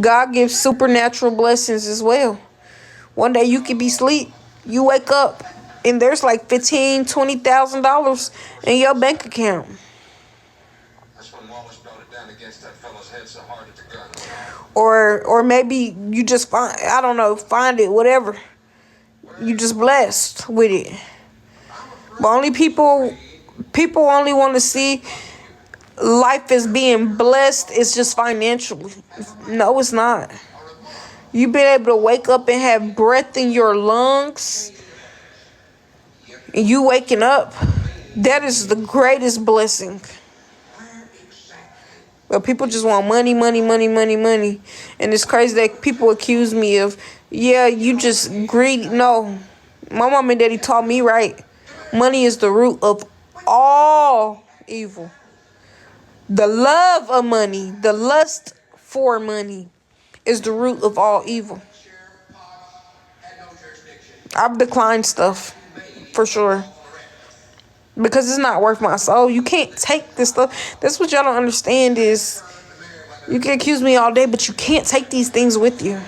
God gives supernatural blessings as well. One day you could be asleep, you wake up, and there's like $15,000-$20,000 in your bank account. Or maybe you just find it, whatever. You just blessed with it. But only people only want to see life as being blessed is just financially. No, it's not. You been able to wake up and have breath in your lungs, and you waking up, that is the greatest blessing. But people just want money, money, money, money, money. And it's crazy that people accuse me of, yeah, you just greedy. No. My mom and daddy taught me right. Money is the root of all evil. The love of money, the lust for money is the root of all evil. I've declined stuff, for sure. Because it's not worth my soul. You can't take this stuff. That's what y'all don't understand is, you can accuse me all day, but you can't take these things with you.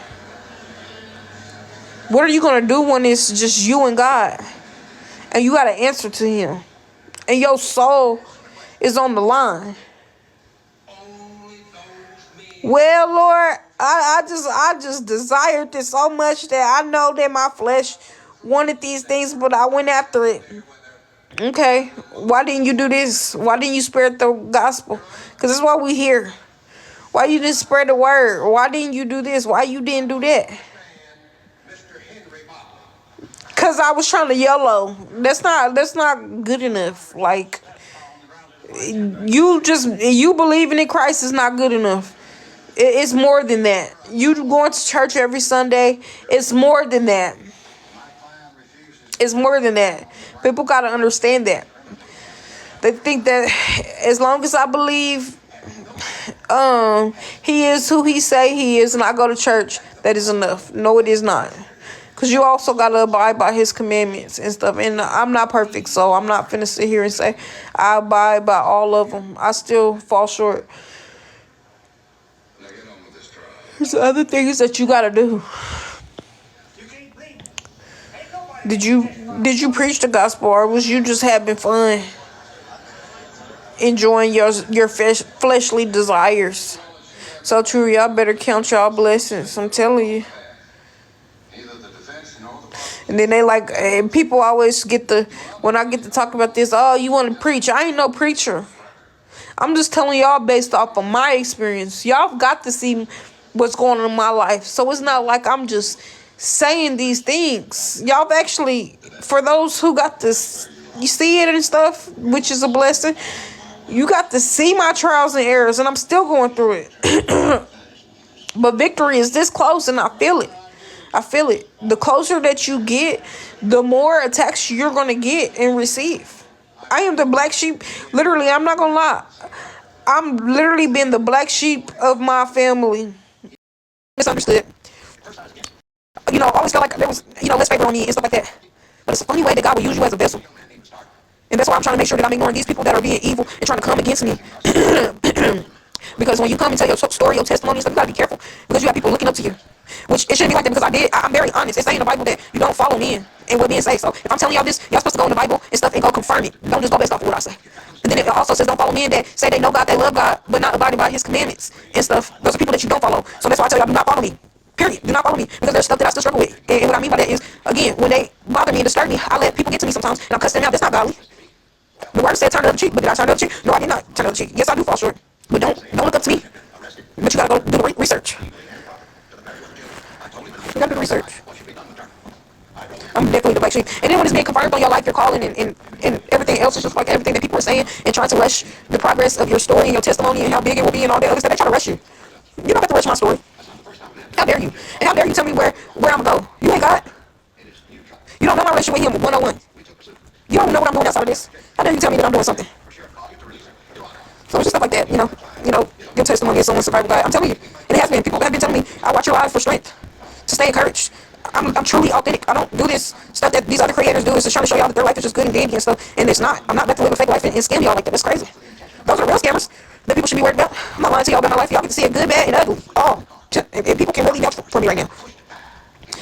What are you going to do when it's just you and God? And you got to answer to him. And your soul is on the line. Well, Lord, I just desired this so much that I know that my flesh wanted these things, but I went after it. Okay, why didn't you do this? Why didn't you spread the gospel? Because that's why we here. Why you didn't spread the word? Why didn't you do this? Why you didn't do that? Because I was trying to YOLO. That's not good enough. Like, you believing in Christ is not good enough. It's more than that. You going to church every Sunday, it's more than that. It's more than that. People got to understand that. They think that as long as I believe he is who he say he is and I go to church, that is enough. No, it is not. Because you also got to abide by his commandments and stuff. And I'm not perfect, so I'm not finna sit here and say I abide by all of them. I still fall short. There's other things that you got to do. Did you preach the gospel, or was you just having fun, enjoying your fleshly desires? So true, y'all better count y'all blessings. I'm telling you. And then people always when I get to talk about this, oh, you want to preach? I ain't no preacher. I'm just telling y'all based off of my experience. Y'all got to see what's going on in my life, so it's not like I'm just saying these things. Y'all actually, for those who got this, you see it and stuff, which is a blessing. You got to see my trials and errors, and I'm still going through it. But victory is this close, and I feel it. I feel it. The closer that you get, the more attacks you're going to get and receive. I am the black sheep. Literally, I'm not going to lie. I'm literally been the black sheep of my family. Misunderstood. Always felt like there was, less favor on me and stuff like that. But it's a funny way that God will use you as a vessel. And that's why I'm trying to make sure that I'm ignoring these people that are being evil and trying to come against me. Because when you come and tell your story, your testimony and stuff, you gotta be careful. Because you have people looking up to you. Which it shouldn't be like that, because I'm very honest. It say in the Bible that you don't follow men and what men say. So if I'm telling y'all this, y'all supposed to go in the Bible and stuff and go confirm it. Don't just go based off of what I say. And then it also says don't follow men that say they know God, they love God, but not abiding by his commandments and stuff. Those are people that you don't follow. So that's why I tell y'all, do not follow me. Period. Do not follow me, because there's stuff that I still struggle with. And what I mean by that is, again, when they bother me and disturb me, I let people get to me sometimes, and I cuss them out. That's not godly. The word said turn the other cheek, but did I turn the other cheek? No, I did not turn the other cheek. Yes, I do fall short, but don't look up to me. But you gotta go do the research. You gotta do the research. I'm definitely the black sheep. And then when it's being confirmed on your life, your calling, and everything else, it's just like everything that people are saying and trying to rush the progress of your story and your testimony and how big it will be and all that other stuff. They try to rush you. You don't have to rush my story. How dare you? And how dare you tell me where I'm gonna go? You ain't God. You don't know my relationship with him 101. You don't know what I'm doing outside of this. How dare you tell me that I'm doing something? So it's just stuff like that, your testimony is someone's survival guide. I'm telling you, and it has been. People have been telling me, I watch your eyes for strength, to stay encouraged. I'm truly authentic. I don't do this stuff that these other creators do. It's just trying to show y'all that their life is just good and dandy and stuff, and it's not. I'm not about to live a fake life and scam y'all like that. That's crazy. Those are the real scammers that people should be worried about. I'm not lying to y'all about my life. Y'all get to see it good, bad, and ugly. All. And people can really vouch for me right now.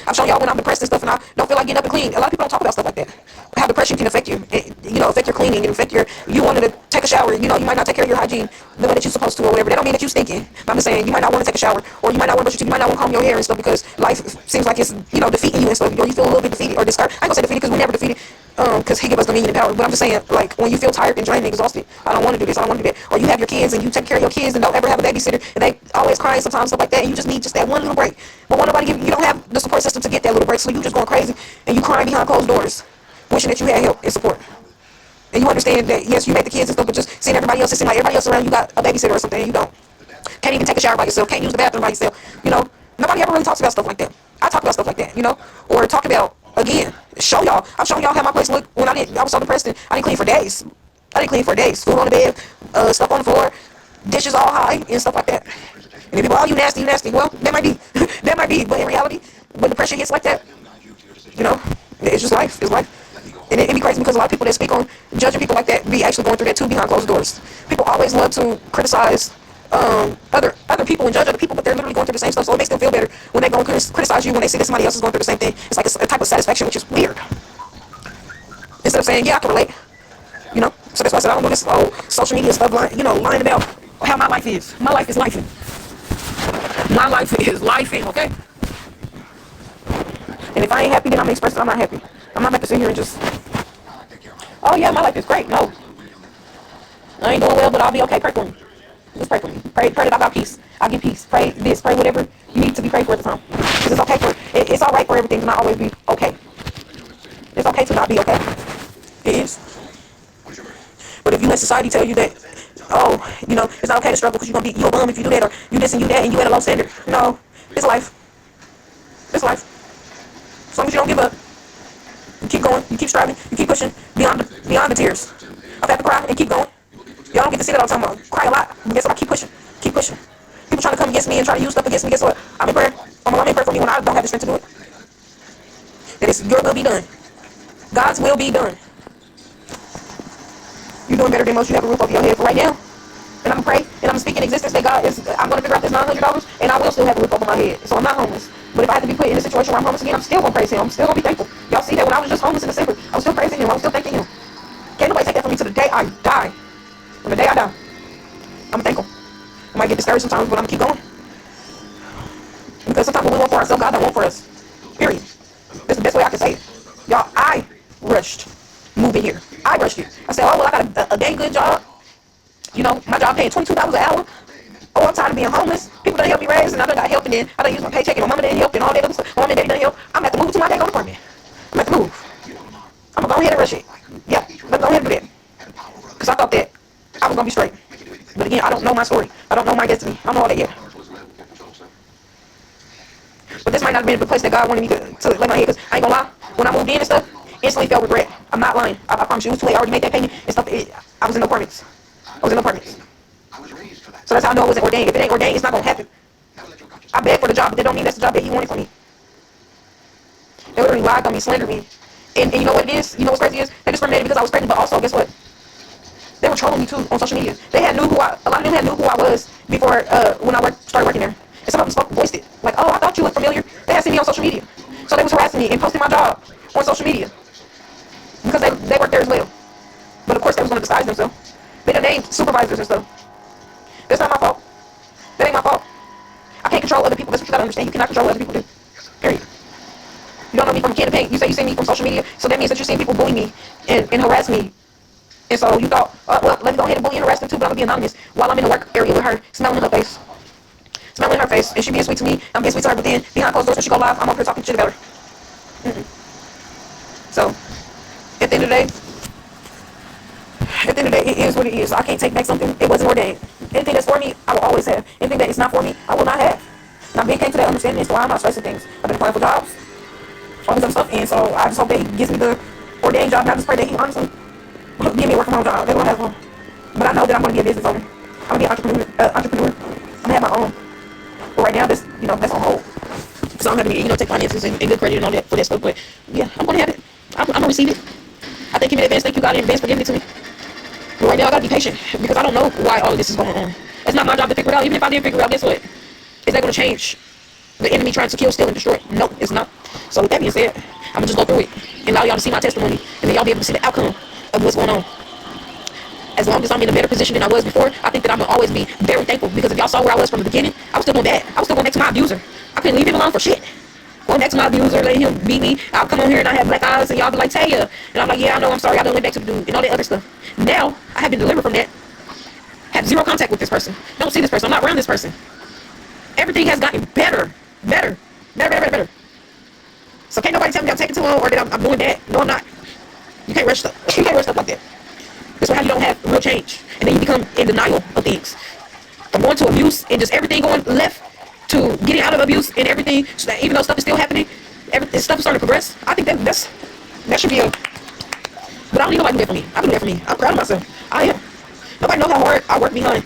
I've shown y'all when I'm depressed and stuff, and I don't feel like getting up and clean. A lot of people don't talk about stuff like that. How depression can affect you, affect your cleaning, and affect you wanting to take a shower. You might not take care of your hygiene the way that you're supposed to, or whatever. That don't mean that you stinking. I'm just saying you might not want to take a shower, or you might not want to brush your teeth, you might not want to comb your hair and stuff because life seems like it's defeating you and stuff, or you feel a little bit defeated or discouraged. I ain't gonna say defeated because we're never defeated. Because he gave us dominion and power. But I'm just saying, like, when you feel tired and drained and exhausted, I don't want to do this, I don't want to do that. Or you have your kids and you take care of your kids and don't ever have a babysitter and they always crying sometimes, stuff like that, and you just need that one little break. But when nobody you don't have the support system to get that little break, so you just going crazy and you crying behind closed doors, wishing that you had help and support. And you understand that, yes, you make the kids and stuff, but just seeing everybody else, it seems like everybody else around you got a babysitter or something, and you don't. Can't even take a shower by yourself, can't use the bathroom by yourself. Nobody ever really talks about stuff like that. I talk about stuff like that, or talk about, again, show y'all. I've shown y'all how my place looked when I was so depressed and I didn't clean for days. Food on the bed, stuff on the floor, dishes all high and stuff like that. And if people, oh, you nasty, you nasty. Well, that might be, but in reality, when depression hits like that, it's just life. It's life. And it'd be crazy because a lot of people that speak on judging people like that be actually going through that too behind closed doors. People always love to criticize other people and judge other people, but they're literally going through the same stuff. So it makes them feel better when they go and criticize you when they see that somebody else is going through the same thing. It's like a type of satisfaction, which is weird. Instead of saying, yeah, I can relate. So that's why I said I don't do this whole social media stuff, lying about how my life is. My life is lifing. My life is lifing, okay? And if I ain't happy, then I'm gonna express that I'm not happy. I'm not about to sit here and just, oh yeah, my life is great. No. I ain't doing well, but I'll be okay. Pray for me. Just pray for me. Pray that I got peace. I get peace. Pray this, pray whatever you need to be prayed for at the time. Because it's okay it's alright for everything to not always be okay. It's okay to not be okay. It is. But if you let society tell you that, it's not okay to struggle because you're a bum if you do that, or you this and you that and you at a low standard. No, it's life. It's life. As long as you don't give up, you keep going, you keep striving, you keep pushing beyond the tears. I've had to cry and keep going. Y'all don't get to see that all the time. I cry a lot, but guess what? I keep pushing. Keep pushing. People trying to come against me and try to use stuff against me. Guess what? I'm in prayer. I'm in prayer for me when I don't have the strength to do it. That it's your will be done. God's will be done. You're doing better than most. You have a roof over your head for right now. And I'm going to pray and I'm speaking existence that I'm going to figure out this $900 and I will still have a roof over my head. So I'm not homeless. But if I have to be put in a situation where I'm homeless again, I'm still going to praise him. I'm still going to be thankful. Y'all see that when I was just homeless in December, I was still praising him. I was still thanking him. Can't nobody take that from me to the day I die. From the day I die, I'm thankful. I might get discouraged sometimes, but I'm going to keep going. Because sometimes when we want for ourselves, God don't want for us. Period. That's the best way I can say it. Y'all, I rushed moving here. I rushed it. I said, oh, well, I got a dang good job. My job paying $22 an hour. Oh, I'm tired of being homeless. People done help me raise, and I done got help, and then I done use my paycheck, and my mama done help, and all that other stuff. My mama and daddy done help. I'm going to have to move to my dang own apartment. I'm going to have to move. I'm going to go ahead and rush it. Yeah, let's go ahead and do that. Because I thought that I was going to be straight. But again, I don't know my story. I don't know my destiny. I don't know all that yet. But this might not have been the place that God wanted me to lay my head, because I ain't going to lie. When I moved in and stuff, instantly felt regret. I'm not lying. I promise you, it was too late. I already made that payment and stuff. I was in apartments. So that's how I know it wasn't ordained. If it ain't ordained, it's not going to happen. I begged for the job, but that don't mean that's the job that he wanted for me. They literally lied on me, slandered me. And you know what it is? You know what's crazy is? They discriminated because I was pregnant, but also, guess what? They were trolling me too on social media. A lot of them had knew who I was before when I started working there. And some of them voiced it. Like, oh, I thought you looked familiar. They had seen me on social media. So they was harassing me and posting my job on social media. Because they worked there as well. But of course they was going to disguise themselves. They done named supervisors and stuff. That's not my fault. That ain't my fault. I can't control other people. That's what you gotta understand. You cannot control what other people do. Period. You don't know me from a can of paint. You say you see me from social media, so that means that you're seeing people bully me and harass me. And so you thought, well, let me go ahead and bully and harass them too, but I'm gonna be anonymous while I'm in the work area with her, smelling her face. And she being sweet to me, I'm being sweet to her, but then behind closed doors when she go live, I'm up here talking shit about her. So, at the end of the day, it is what it is. I can't take back something. It wasn't ordained. Anything that's for me, I will always have. Anything that is not for me, I will not have. And I've been came to that understanding as to why I'm not stressing things. I've been applying for jobs, all this other stuff, and so I just hope that he gives me the ordained job, and I just pray that he honestly give me a work from home job. That's what I have one. But I know that I'm going to be a business owner. I'm going to be an entrepreneur. I'm going to have my own. But right now, that's on hold. So I'm going to be, take finances and good credit and all that for that stuff. But yeah, I'm going to have it. I'm going to receive it. I thank you in advance. Thank you, God, in advance for giving it to me. But right now, I got to be patient because I don't know why all of this is going on. It's not my job to figure it out. Even if I did figure it out, guess what? Is that going to change the enemy trying to kill, steal, and destroy? No, it's not. So with that being said, I'm going to just go through it and allow y'all to see my testimony, and then y'all be able to see the outcome of what's going on. As long as I'm in a better position than I was before, I think that I'm going to always be very thankful, because if y'all saw where I was from the beginning, I was still going bad. I was still going back to my abuser. I couldn't leave him alone for shit. Going back to my abuser, letting him beat me. I'll come on here and I have black eyes, and y'all be like, Taya. And I'm like, yeah, I know, I'm sorry, I done went back to the dude, and all that other stuff. Now, I have been delivered from that. Have zero contact with this person. Don't see this person. I'm not around this person. Everything has gotten better. Better. So can't nobody tell me I'm taking too long or that I'm doing bad. No, I'm not. You can't rush stuff. You can't rush stuff like that. That's how you don't have real change. And then you become in denial of things. From going to abuse and just everything going left to getting out of abuse and everything, so that even though stuff is still happening, stuff is starting to progress. I think that should be a... But I don't need nobody to do that for me. I do that for me. I'm proud of myself. I am. Nobody knows how hard I work behind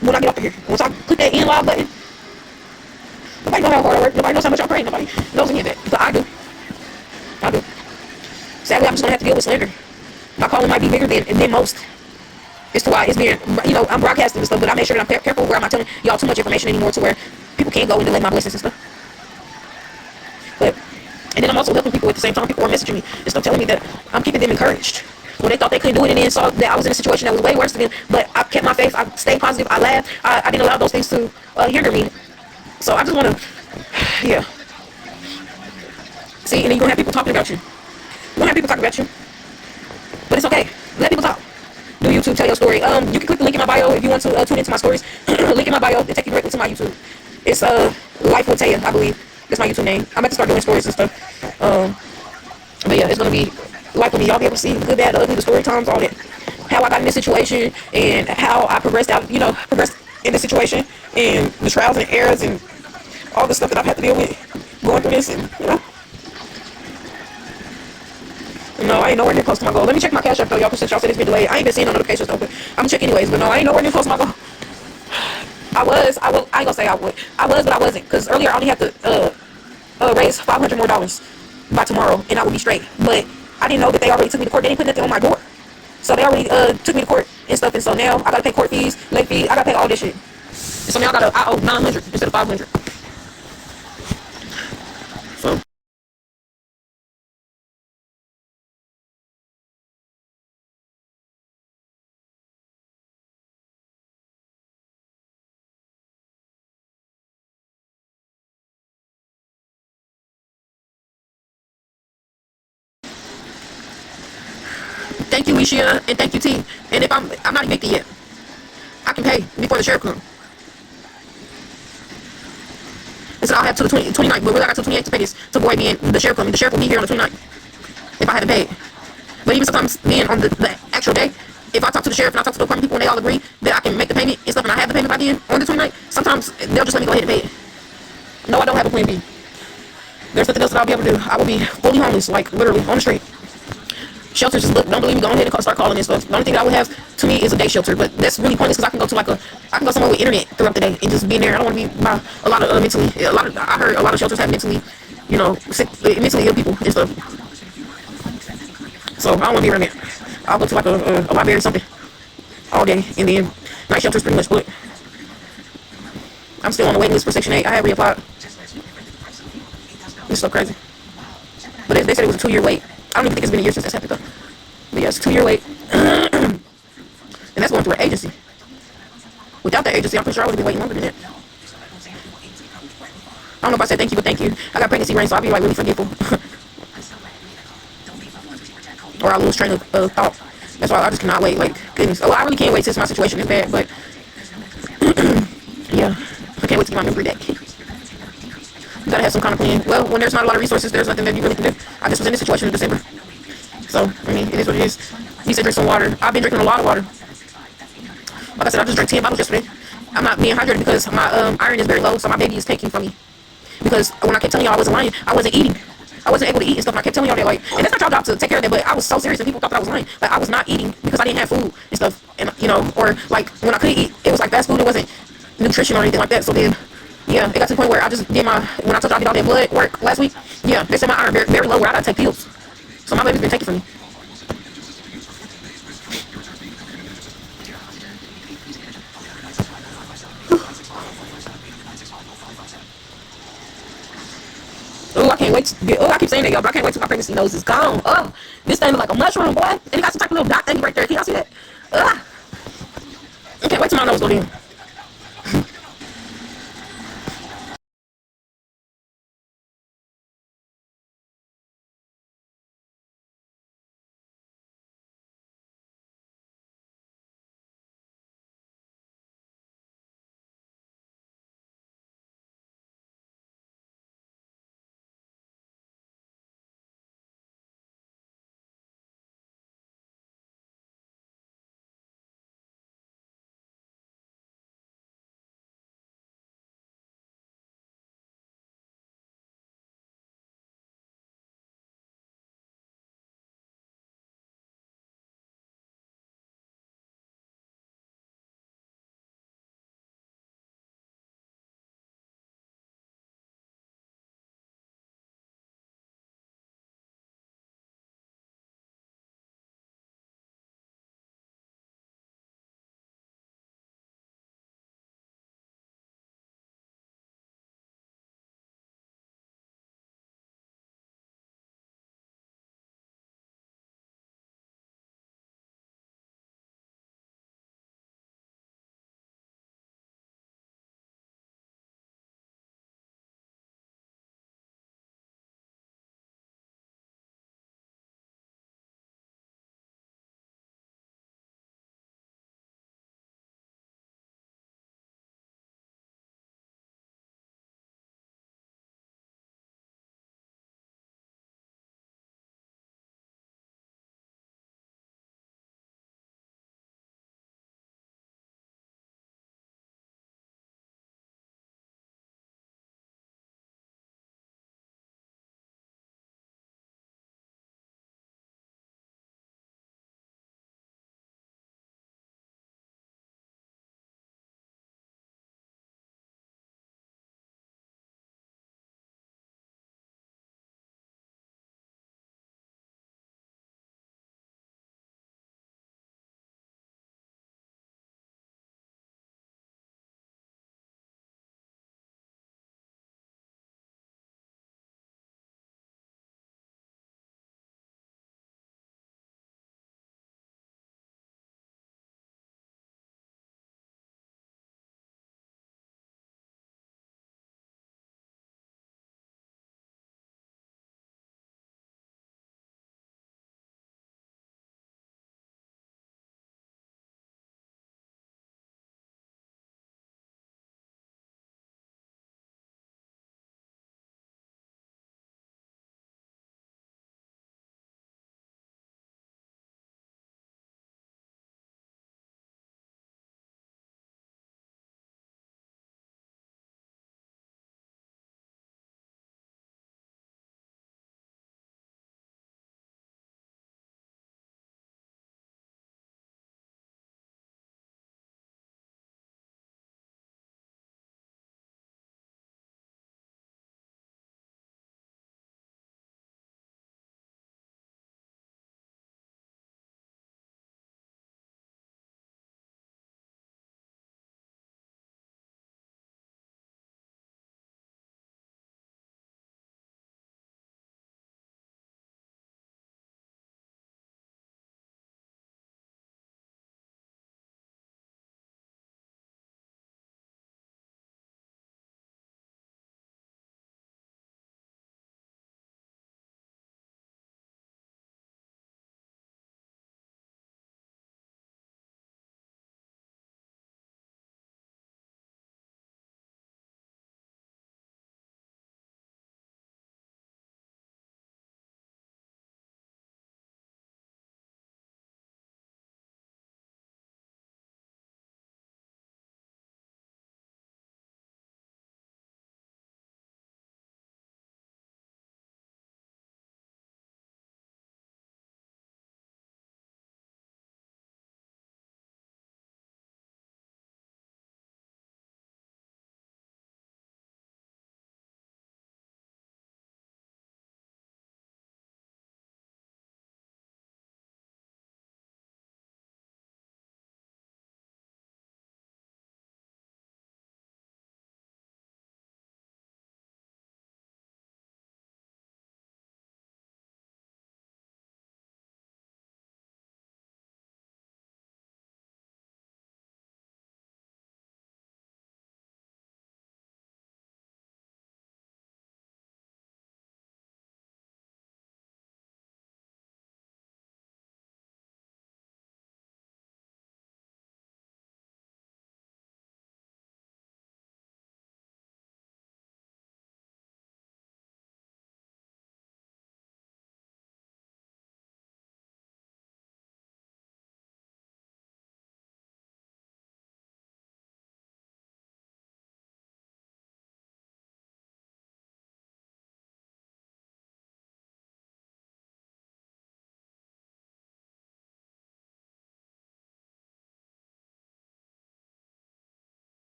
when I get up here. Once I click that end live button, nobody knows how hard I work. Nobody knows how much I pray. Nobody knows any of that. But I do. Sadly, I'm just going to have to deal with slander. My calling might be bigger than most. It's to why it's being, I'm broadcasting and stuff, but I make sure that I'm careful where I'm not telling y'all too much information anymore to where people can't go and delay my blessings and stuff. And then I'm also helping people at the same time. People are messaging me and stuff, telling me that I'm keeping them encouraged. When they thought they couldn't do it, and then saw that I was in a situation that was way worse than them, but I kept my faith. I stayed positive. I laughed. I didn't allow those things to hinder me. So I just want to, yeah. See, and then you're going to have people talking about you. You're going to have people talking about you. But it's okay. Let people talk. Do YouTube, tell your story. You can click the link in my bio if you want to tune into my stories. Link in my bio, it'll take you directly to my YouTube. It's lifewithtaia, I believe. That's my YouTube name. I'm about to start doing stories and stuff. But yeah, it's going to be life with me. Y'all be able to see the good, bad, the ugly, the story times, all that. How I got in this situation and how I progressed out, progressed in this situation, and the trials and errors and all the stuff that I've had to deal with going through this, and no, I ain't nowhere near close to my goal. Let me check my cash app though, y'all, since y'all said it's been delayed. I ain't been seeing no notifications though, but I'm gonna check anyways. But no, I ain't nowhere near close to my goal. I ain't gonna say I would. I was, but I wasn't, because earlier I only had to raise $500 more by tomorrow, and I would be straight. But I didn't know that they already took me to court. They didn't put nothing on my door, so they already took me to court and stuff. And so now I gotta pay court fees, late fees. I gotta pay all this shit. And so now I owe $900 instead of $500. So. Thank you, Ishia, and thank you, T. And if I'm not evicted yet, I can pay before the sheriff comes. And so I'll have till the 29th, but really I got till 28th to pay this to avoid being the sheriff coming. The sheriff will be here on the 29th if I haven't paid. But even sometimes then on the actual day, if I talk to the sheriff and I talk to the apartment people and they all agree that I can make the payment and stuff, and I have the payment by then on the 29th, sometimes they'll just let me go ahead and pay it. No, I don't have a plan B. There's nothing else that I'll be able to do. I will be fully homeless, like literally on the street. Shelters just don't believe me, go ahead and start calling and stuff. The only thing that I would have to me is a day shelter, but that's really pointless because I can go to I can go somewhere with internet throughout the day and just be in there. I don't want to be by a lot of I heard a lot of shelters have mentally ill people and stuff. So I don't want to be around there. I'll go to like a library or something all day, and then night shelter's pretty much booked. I'm still on the waiting list for Section 8. I have reapplied. It's so crazy. But they said it was a 2-year wait. I don't even think it's been a year since that's happened though. But yeah, it's a 2-year wait. And that's going through an agency. Without that agency, I'm pretty sure I would have been waiting longer than that. I don't know if I said thank you, but thank you. I got pregnancy brain, so I'll be like really forgetful. Or I'll lose train of thought. That's why I just cannot wait. Like, goodness. Oh, I really can't wait since my situation is bad, but yeah. I can't wait to get my memory back. You gotta have some kind of plan. Well, when there's not a lot of resources, there's nothing that you really can do. I just was in this situation in December. So, I mean, it is what it is. You said drink some water. I've been drinking a lot of water. Like I said, I just drank 10 bottles yesterday. I'm not being hydrated because my iron is very low, so my baby is taking from me. Because when I kept telling y'all I wasn't lying, I wasn't eating. I wasn't able to eat and stuff, and I kept telling y'all that, like, and that's not your job to take care of that, but I was so serious and people thought that I was lying. Like, I was not eating because I didn't have food and stuff, and, or, like, when I couldn't eat, it was like fast food, it wasn't nutrition or anything like that, so then, yeah, it got to the point where I just did when I told y'all I did all that blood work last week, yeah, they said my iron very, very low where I gotta take pills. So my baby's been taken from me. Oh, I can't wait to get. Oh, I keep saying that, y'all, but I can't wait till my pregnancy nose is gone. Oh, this thing look like a mushroom, boy. And it got some type of little dot thing right there. Can y'all see that? I can't wait till my nose go in.